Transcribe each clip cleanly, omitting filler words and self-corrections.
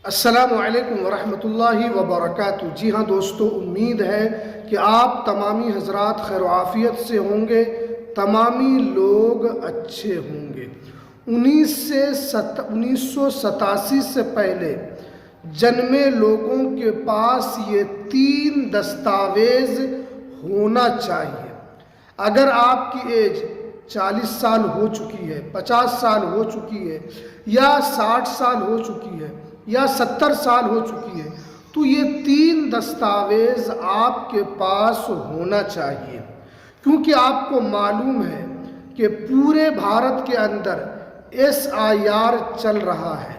अस्सलामुअलैकुम वरहमतुल्लाहि वबरकातुहू। जी हाँ दोस्तों, उम्मीद है कि आप तमामी हजरात खैर आफियत से होंगे, तमामी लोग अच्छे होंगे। 1987 से पहले जन्मे लोगों के पास ये 3 दस्तावेज होना चाहिए। अगर आपकी एज 40 साल हो चुकी है, 50 साल हो चुकी है, या 60 साल हो चुकी है, या 70 साल हो चुकी है, तो ये 3 दस्तावेज आपके पास होना चाहिए। क्योंकि आपको मालूम है कि पूरे भारत के अंदर SIR चल रहा है।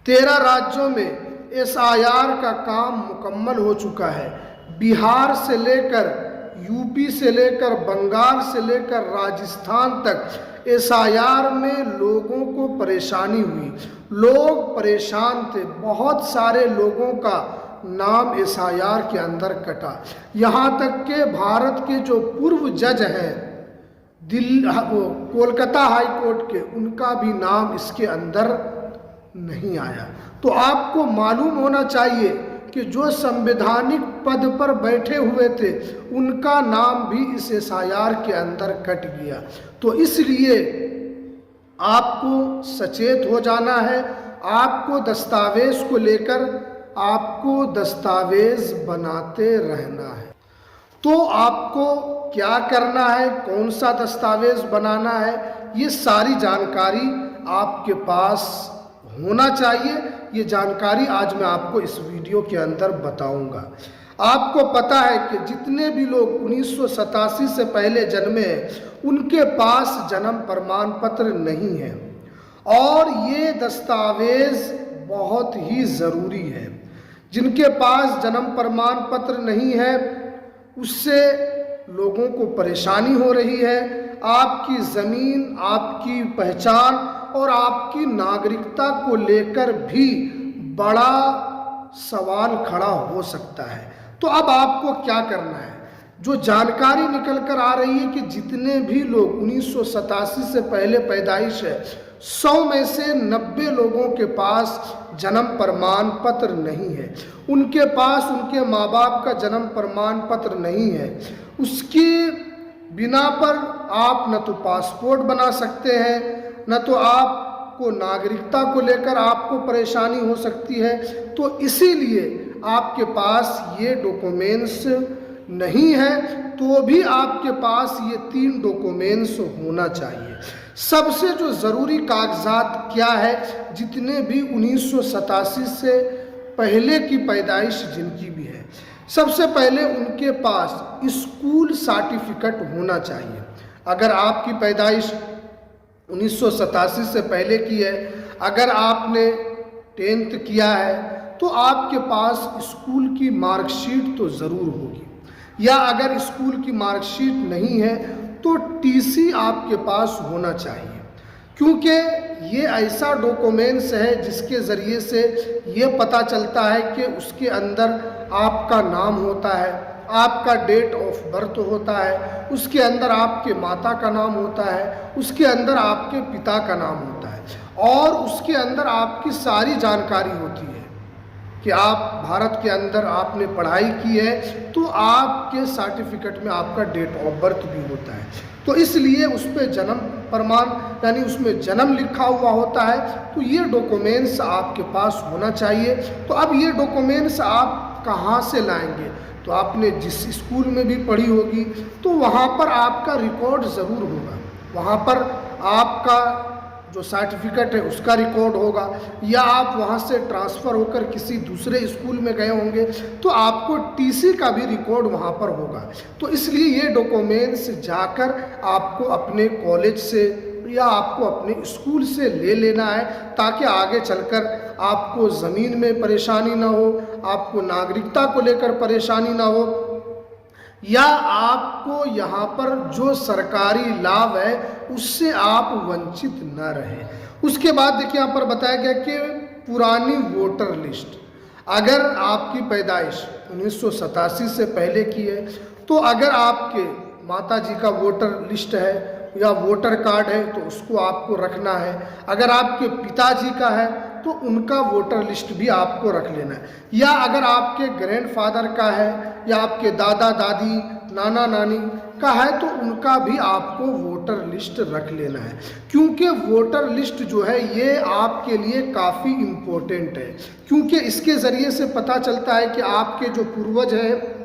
13 राज्यों में SIR का काम मुकम्मल हो चुका है। बिहार से लेकर यूपी से लेकर बंगाल से लेकर राजस्थान तक SIR में लोगों को परेशानी हुई, लोग परेशान थे। बहुत सारे लोगों का नाम SIR के अंदर कटा। यहाँ तक के भारत के जो पूर्व जज हैं कोलकाता हाई कोर्ट के, उनका भी नाम इसके अंदर नहीं आया। तो आपको मालूम होना चाहिए कि जो संवैधानिक पद पर बैठे हुए थे उनका नाम भी इस SIR के अंदर कट गया। तो इसलिए आपको सचेत हो जाना है। आपको दस्तावेज को लेकर आपको दस्तावेज बनाते रहना है। तो आपको क्या करना है, कौन सा दस्तावेज बनाना है, ये सारी जानकारी आपके पास होना चाहिए। ये जानकारी आज मैं आपको इस वीडियो के अंदर बताऊंगा। आपको पता है कि जितने भी लोग 1987 से पहले जन्मे हैं उनके पास जन्म प्रमाण पत्र नहीं है, और ये दस्तावेज बहुत ही ज़रूरी है। जिनके पास जन्म प्रमाण पत्र नहीं है उससे लोगों को परेशानी हो रही है। आपकी ज़मीन, आपकी पहचान और आपकी नागरिकता को लेकर भी बड़ा सवाल खड़ा हो सकता है। तो अब आपको क्या करना है? जो जानकारी निकल कर आ रही है कि जितने भी लोग 1987 से पहले पैदाइश है, 100 में से 90 लोगों के पास जन्म प्रमाण पत्र नहीं है। उनके पास उनके माँ बाप का जन्म प्रमाण पत्र नहीं है। उसके बिना पर आप न तो पासपोर्ट बना सकते हैं, न तो आपको नागरिकता को लेकर आपको परेशानी हो सकती है। तो इसीलिए आपके पास ये डॉक्यूमेंट्स नहीं है, तो भी आपके पास ये 3 डॉक्यूमेंट्स होना चाहिए। सबसे जो ज़रूरी कागजात क्या है, जितने भी 1987 से पहले की पैदाइश जिनकी भी है, सबसे पहले उनके पास स्कूल सर्टिफिकेट होना चाहिए। अगर आपकी पैदाइश 1987 से पहले की है, अगर आपने 10th किया है, तो आपके पास स्कूल की मार्कशीट तो ज़रूर होगी, या अगर स्कूल की मार्कशीट नहीं है तो TC आपके पास होना चाहिए। क्योंकि ये ऐसा डॉक्यूमेंट्स है जिसके ज़रिए से ये पता चलता है कि उसके अंदर आपका नाम होता है, आपका डेट ऑफ बर्थ होता है, उसके अंदर आपके माता का नाम होता है, उसके अंदर आपके पिता का नाम होता है, और उसके अंदर आपकी सारी जानकारी होती है कि आप भारत के अंदर आपने पढ़ाई की है, तो आपके सर्टिफिकेट में आपका डेट ऑफ बर्थ भी होता है। तो इसलिए उस पर जन्म प्रमाण यानी उसमें जन्म लिखा हुआ होता है। तो ये डॉक्यूमेंट्स आपके पास होना चाहिए। तो अब ये डॉक्यूमेंट्स आप कहाँ से लाएंगे? तो आपने जिस स्कूल में भी पढ़ी होगी तो वहाँ पर आपका रिकॉर्ड ज़रूर होगा, वहाँ पर आपका जो सर्टिफिकेट है उसका रिकॉर्ड होगा, या आप वहाँ से ट्रांसफ़र होकर किसी दूसरे स्कूल में गए होंगे तो आपको TC का भी रिकॉर्ड वहाँ पर होगा। तो इसलिए ये डॉक्यूमेंट्स जाकर आपको अपने कॉलेज से या आपको अपने स्कूल से ले लेना है, ताकि आगे चलकर आपको ज़मीन में परेशानी ना हो, आपको नागरिकता को लेकर परेशानी ना हो, या आपको यहाँ पर जो सरकारी लाभ है उससे आप वंचित न रहें। उसके बाद देखिए यहाँ पर बताया गया कि पुरानी वोटर लिस्ट, अगर आपकी पैदाइश 1987 से पहले की है तो अगर आपके माताजी का वोटर लिस्ट है या वोटर कार्ड है तो उसको आपको रखना है। अगर आपके पिताजी का है तो उनका वोटर लिस्ट भी आपको रख लेना है। या अगर आपके ग्रैंडफादर का है या आपके दादा दादी नाना नानी का है तो उनका भी आपको वोटर लिस्ट रख लेना है, क्योंकि वोटर लिस्ट जो है ये आपके लिए काफ़ी इम्पोर्टेंट है, क्योंकि इसके ज़रिए से पता चलता है कि आपके जो पूर्वज हैं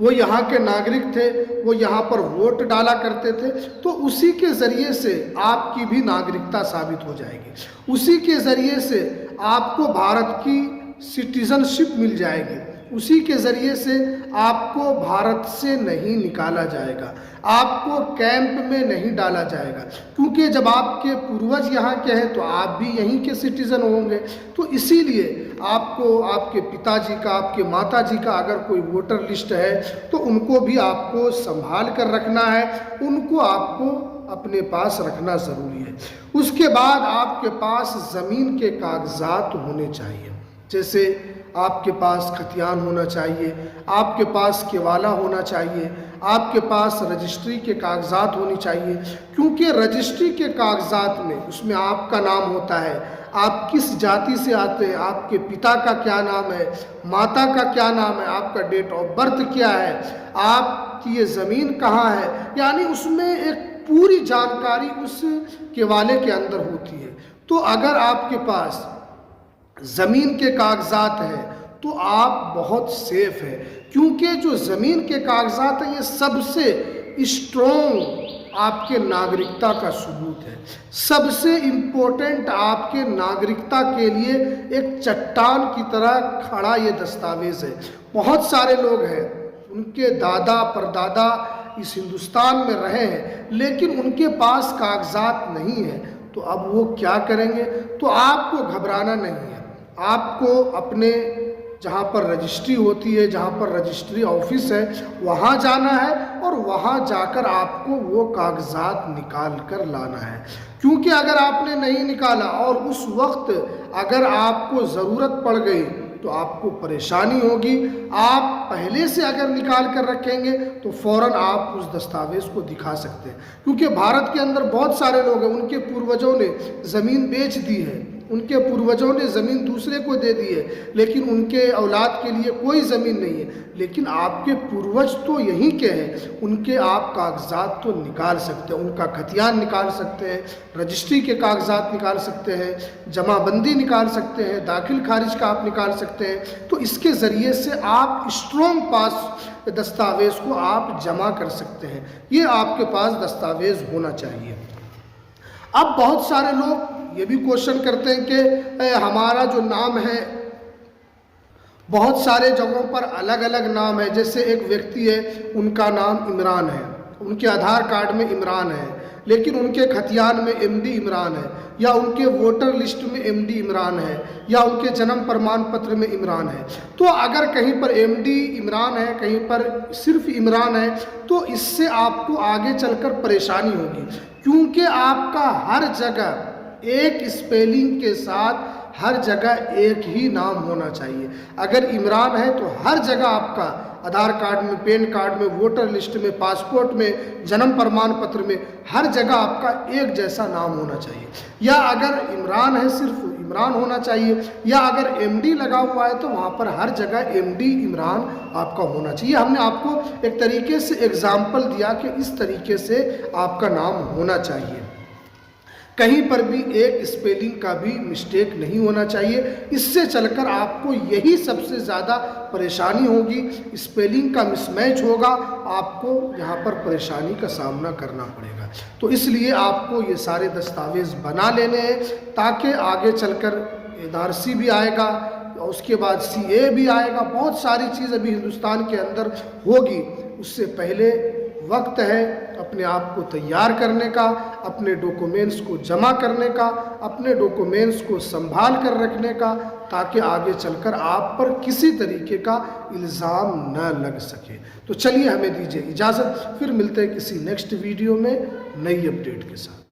वो यहाँ के नागरिक थे, वो यहाँ पर वोट डाला करते थे, तो उसी के ज़रिए से आपकी भी नागरिकता साबित हो जाएगी, उसी के ज़रिए से आपको भारत की सिटीज़नशिप मिल जाएगी, उसी के ज़रिए से आपको भारत से नहीं निकाला जाएगा, आपको कैंप में नहीं डाला जाएगा, क्योंकि जब आपके पूर्वज यहाँ के हैं तो आप भी यहीं के सिटीज़न होंगे। तो इसीलिए आपको आपके पिताजी का, आपके माताजी का अगर कोई वोटर लिस्ट है तो उनको भी आपको संभाल कर रखना है, उनको आपको अपने पास रखना ज़रूरी है। उसके बाद आपके पास ज़मीन के कागजात होने चाहिए, जैसे आपके पास खतियान होना चाहिए, आपके पास केवाला होना चाहिए, आपके पास रजिस्ट्री के कागजात होनी चाहिए, क्योंकि रजिस्ट्री के कागजात में उसमें आपका नाम होता है, आप किस जाति से आते हैं, आपके पिता का क्या नाम है, माता का क्या नाम है, आपका डेट ऑफ बर्थ क्या है, आपकी ये ज़मीन कहाँ है, यानी उसमें एक पूरी जानकारी उस केवाले के अंदर होती है। तो अगर आपके पास ज़मीन के कागजात हैं तो आप बहुत सेफ है, क्योंकि जो ज़मीन के कागजात हैं ये सबसे स्ट्रॉन्ग आपके नागरिकता का सबूत है, सबसे इम्पोर्टेंट आपके नागरिकता के लिए एक चट्टान की तरह खड़ा ये दस्तावेज़ है। बहुत सारे लोग हैं उनके दादा परदादा इस हिंदुस्तान में रहे हैं लेकिन उनके पास कागजात नहीं है, तो अब वो क्या करेंगे? तो आपको घबराना नहीं है, आपको अपने जहाँ पर रजिस्ट्री होती है, जहाँ पर रजिस्ट्री ऑफिस है, वहाँ जाना है और वहाँ जाकर आपको वो कागजात निकाल कर लाना है, क्योंकि अगर आपने नहीं निकाला और उस वक्त अगर आपको ज़रूरत पड़ गई तो आपको परेशानी होगी। आप पहले से अगर निकाल कर रखेंगे तो फ़ौरन आप उस दस्तावेज़ को दिखा सकते हैं, क्योंकि भारत के अंदर बहुत सारे लोग हैं उनके पूर्वजों ने ज़मीन बेच दी है, उनके पूर्वजों ने ज़मीन दूसरे को दे दी है, लेकिन उनके औलाद के लिए कोई ज़मीन नहीं है, लेकिन आपके पूर्वज तो यहीं के हैं, उनके आप कागजात तो निकाल सकते हैं, उनका खतियान निकाल सकते हैं, रजिस्ट्री के कागजात निकाल सकते हैं, जमाबंदी निकाल सकते हैं, दाखिल खारिज का आप निकाल सकते हैं। तो इसके ज़रिए से आप स्ट्रॉन्ग पास दस्तावेज़ को आप जमा कर सकते हैं, ये आपके पास दस्तावेज़ होना चाहिए। अब बहुत सारे लोग ये भी क्वेश्चन करते हैं कि हमारा जो नाम है, बहुत सारे जगहों पर अलग अलग नाम है, जैसे एक व्यक्ति है उनका नाम इमरान है, उनके आधार कार्ड में इमरान है, लेकिन उनके खतियान में एमडी इमरान है, या उनके वोटर लिस्ट में एमडी इमरान है, या उनके जन्म प्रमाण पत्र में इमरान है। तो अगर कहीं पर एमडी इमरान है, कहीं पर सिर्फ इमरान है, तो इससे आपको आगे चलकर परेशानी होगी, क्योंकि आपका हर जगह एक स्पेलिंग के साथ हर जगह एक ही नाम होना चाहिए। अगर इमरान है तो हर जगह आपका आधार कार्ड में, पैन कार्ड में, वोटर लिस्ट में, पासपोर्ट में, जन्म प्रमाण पत्र में हर जगह आपका एक जैसा नाम होना चाहिए। या अगर इमरान है सिर्फ इमरान होना चाहिए, या अगर एमडी लगा हुआ है तो वहाँ पर हर जगह एमडी इमरान आपका होना चाहिए। हमने आपको एक तरीके से एग्जाम्पल दिया कि इस तरीके से आपका नाम होना चाहिए, कहीं पर भी एक स्पेलिंग का भी मिस्टेक नहीं होना चाहिए। इससे चलकर आपको यही सबसे ज़्यादा परेशानी होगी, स्पेलिंग का मिसमैच होगा, आपको यहाँ पर परेशानी का सामना करना पड़ेगा। तो इसलिए आपको ये सारे दस्तावेज़ बना लेने हैं, ताकि आगे चलकर एनआरसी भी आएगा, उसके बाद सीए भी आएगा, बहुत सारी चीज़ अभी हिंदुस्तान के अंदर होगी। उससे पहले वक्त है अपने आप को तैयार करने का, अपने डॉक्यूमेंट्स को जमा करने का, अपने डॉक्यूमेंट्स को संभाल कर रखने का, ताकि आगे चलकर आप पर किसी तरीके का इल्ज़ाम न लग सके। तो चलिए हमें दीजिए इजाज़त, फिर मिलते हैं किसी नेक्स्ट वीडियो में नई अपडेट के साथ।